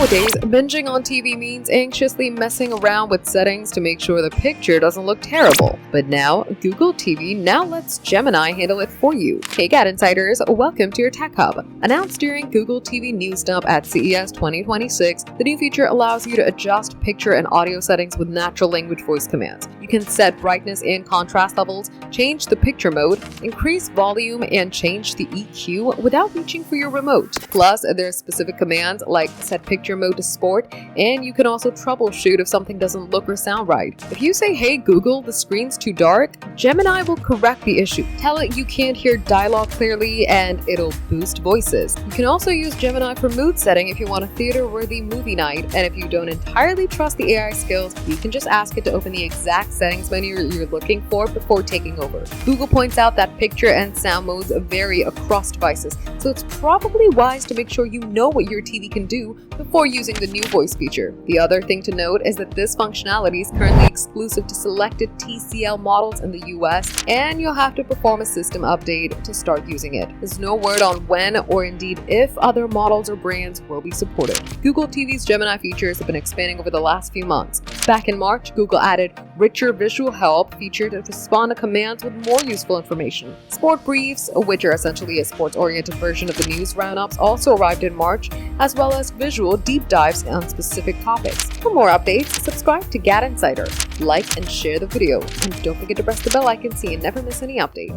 Nowadays, binging on TV means anxiously messing around with settings to make sure the picture doesn't look terrible. But now, Google TV now lets Gemini handle it for you. Hey GadInsiders, welcome to your Tech Hub. Announced during Google TV News Dump at CES 2026, the new feature allows you to adjust picture and audio settings with natural language voice commands. You can set brightness and contrast levels, change the picture mode, increase volume, and change the EQ without reaching for your remote. Plus, there's specific commands like set picture mode to sport, and you can also troubleshoot if something doesn't look or sound right. If you say, "Hey Google, the screen's too dark," Gemini will correct the issue. Tell it you can't hear dialogue clearly, and it'll boost voices. You can also use Gemini for mood setting if you want a theater-worthy movie night, and if you don't entirely trust the AI skills, you can just ask it to open the exact settings menu you're looking for before taking over. Google points out that picture and sound modes vary across devices, so it's probably wise to make sure you know what your TV can do before using the new voice feature. The other thing to note is that this functionality is currently exclusive to selected TCL models in the US, and you'll have to perform a system update to start using it. There's no word on when or indeed if other models or brands will be supported. Google TV's Gemini features have been expanding over the last few months. Back in March, Google added richer visual help feature to respond to commands with more useful information. Sport briefs, which are essentially a sports-oriented version of the news roundups, also arrived in March, as well as visual deep dives on specific topics. For more updates, subscribe to GadInsider, like and share the video, and don't forget to press the bell icon so you never miss any updates.